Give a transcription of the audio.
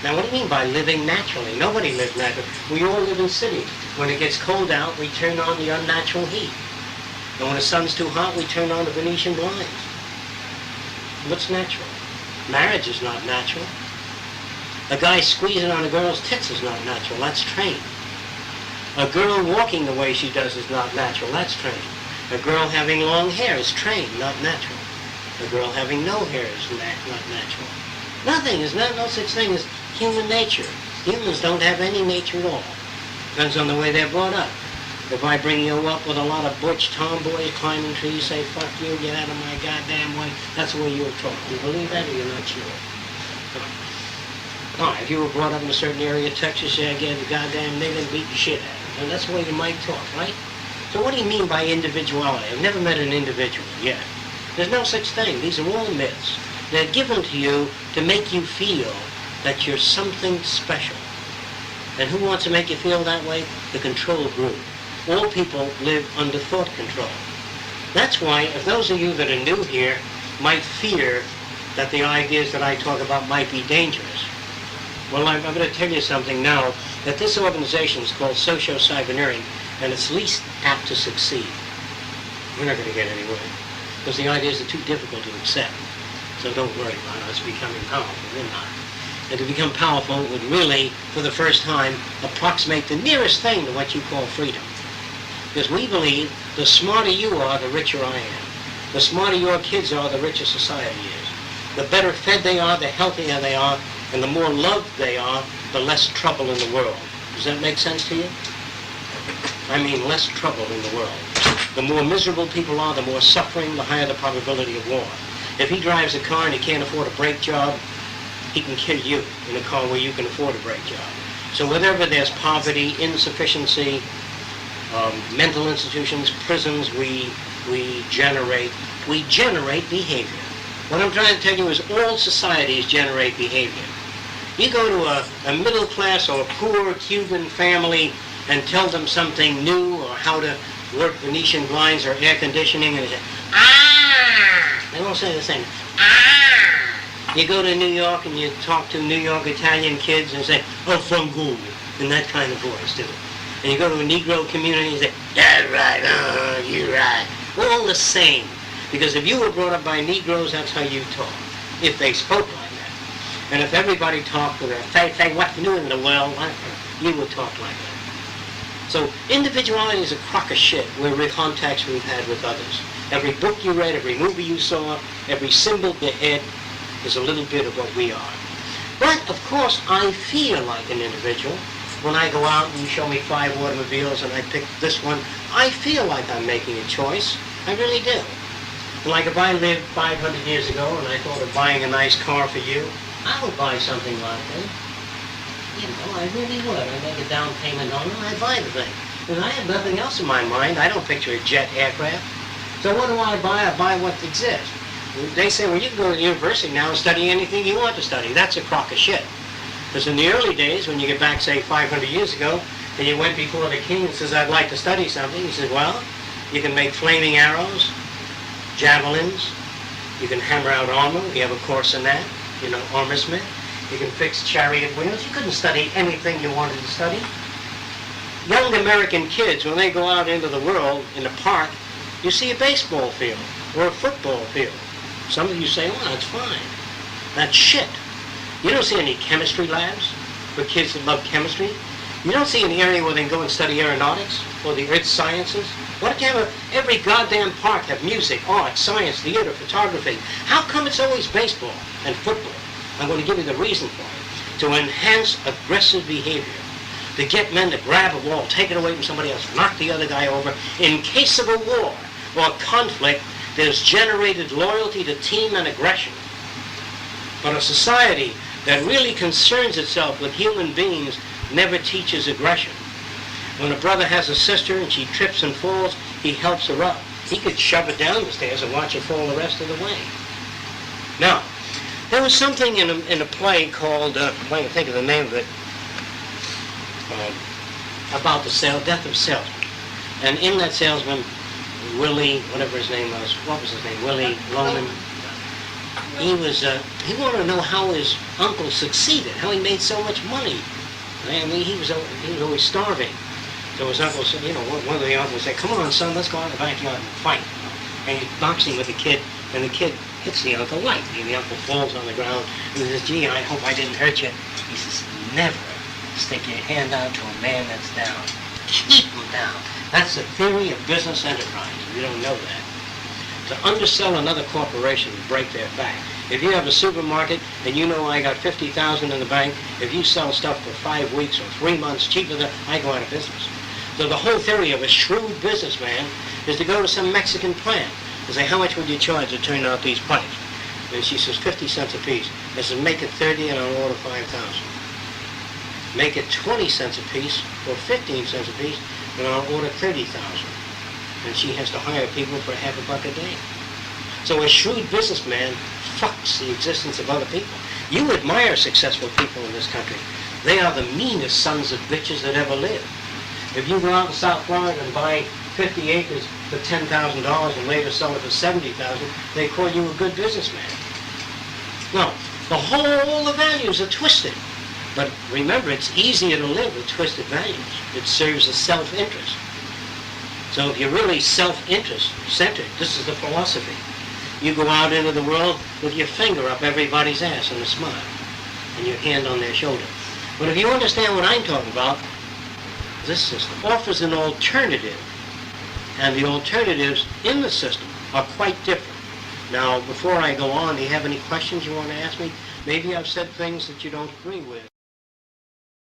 Now, what do you mean by living naturally? Nobody lives naturally. We all live in cities. When it gets cold out, we turn on the unnatural heat. And when the sun's too hot, we turn on the Venetian blinds. What's natural? Marriage is not natural. A guy squeezing on a girl's tits is not natural. That's trained. A girl walking the way she does is not natural. That's trained. A girl having long hair is trained, not natural. A girl having no hair is not natural. Nothing is no such thing as human nature. Humans don't have any nature at all. Depends on the way they're brought up. If I bring you up with a lot of butch tomboys climbing trees, say, fuck you, get out of my goddamn way, that's the way you'll talk. Do you believe that or you're not sure? No, if you were brought up in a certain area of Texas, I get a goddamn nigga and beat the shit out of him. And that's the way you might talk, right? So what do you mean by individuality? I've never met an individual yet. There's no such thing. These are all myths. They're given to you to make you feel that you're something special. And who wants to make you feel that way? The control group. All people live under thought control. That's why, if those of you that are new here might fear that the ideas that I talk about might be dangerous, well, I'm going to tell you something now, that this organization is called socio-cyberneering, and it's least apt to succeed. We're not going to get anywhere, because the ideas are too difficult to accept. So don't worry about us becoming powerful. We're not. And to become powerful would really, for the first time, approximate the nearest thing to what you call freedom. Because we believe the smarter you are, the richer I am. The smarter your kids are, the richer society is. The better fed they are, the healthier they are, and the more loved they are, the less trouble in the world. Does that make sense to you? I mean less trouble in the world. The more miserable people are, the more suffering, the higher the probability of war. If he drives a car and he can't afford a brake job, he can kill you in a car where you can afford a brake job. So whenever there's poverty, insufficiency, mental institutions, prisons, we generate behavior. What I'm trying to tell you is all societies generate behavior. You go to a middle class or a poor Cuban family and tell them something new or how to work Venetian blinds or air conditioning, and they say, ah! They won't say the same, ah! You go to New York and you talk to New York Italian kids and say, oh, fungu, in that kind of voice, too. And you go to a Negro community and say, that's right, you're right. We're all the same. Because if you were brought up by Negroes, that's how you talk. If they spoke like that. And if everybody talked with a, say, what's new in the world, you would talk like that. So individuality is a crock of shit where with contacts we've had with others. Every book you read, every movie you saw, every symbol you had is a little bit of what we are. But, of course, I feel like an individual. When I go out and you show me 5 automobiles and I pick this one, I feel like I'm making a choice. I really do. Like if I lived 500 years ago and I thought of buying a nice car for you, I would buy something like that. You know, I really would. I make a down payment on it and I buy the thing. Because I have nothing else in my mind. I don't picture a jet aircraft. So what do I buy? I buy what exists. They say, well, you can go to university now and study anything you want to study. That's a crock of shit. Because in the early days, when you get back, say, 500 years ago, and you went before the king and says, I'd like to study something, he says, well, you can make flaming arrows, javelins, you can hammer out armor, you have a course in that, you know, armorsmith, you can fix chariot wheels. You couldn't study anything you wanted to study. Young American kids, when they go out into the world, in the park, you see a baseball field or a football field. Some of you say, well, that's fine. That's shit. You don't see any chemistry labs for kids that love chemistry. You don't see an area where they can go and study aeronautics or the earth sciences. Why don't you have every goddamn park have music, art, science, theater, photography? How come it's always baseball and football? I'm going to give you the reason for it. To enhance aggressive behavior. To get men to grab a wall, take it away from somebody else, knock the other guy over. In case of a war or conflict, there's generated loyalty to team and aggression. But a society that really concerns itself with human beings never teaches aggression. When a brother has a sister and she trips and falls, he helps her up. He could shove her down the stairs and watch her fall the rest of the way. Now, there was something in a play called, I can't think of the name of it, about the death of salesman. And in that salesman, Willie, whatever his name was, what was his name? Willie Loman. He he wanted to know how his uncle succeeded, how he made so much money. I mean, he was always starving. So his uncle said, one of the uncles said, "Come on, son, let's go out in the backyard and fight." And he's boxing with the kid, and the kid hits the uncle lightly, and the uncle falls on the ground, and he says, "Gee, I hope I didn't hurt you." He says, "Never stick your hand out to a man that's down. Keep him down." That's the theory of business enterprise. You don't know that. To undersell another corporation and break their back. If you have a supermarket and you know I got $50,000 in the bank, if you sell stuff for 5 weeks or 3 months cheaper than I go out of business. So the whole theory of a shrewd businessman is to go to some Mexican plant and say, "How much would you charge to turn out these pipes?" And she says, 50 cents a piece. I said, "Make it 30 and I'll order 5,000. Make it 20 cents a piece or 15 cents a piece and I'll order 30,000. And she has to hire people for $50 a day. So a shrewd businessman fucks the existence of other people. You admire successful people in this country. They are the meanest sons of bitches that ever lived. If you go out in South Florida and buy 50 acres for $10,000 and later sell it for $70,000, they call you a good businessman. No, all the values are twisted. But remember, it's easier to live with twisted values. It serves a self-interest. So if you're really self-interest centered, this is the philosophy. You go out into the world with your finger up everybody's ass and a smile, and your hand on their shoulder. But if you understand what I'm talking about, this system offers an alternative, and the alternatives in the system are quite different. Now, before I go on, do you have any questions you want to ask me? Maybe I've said things that you don't agree with.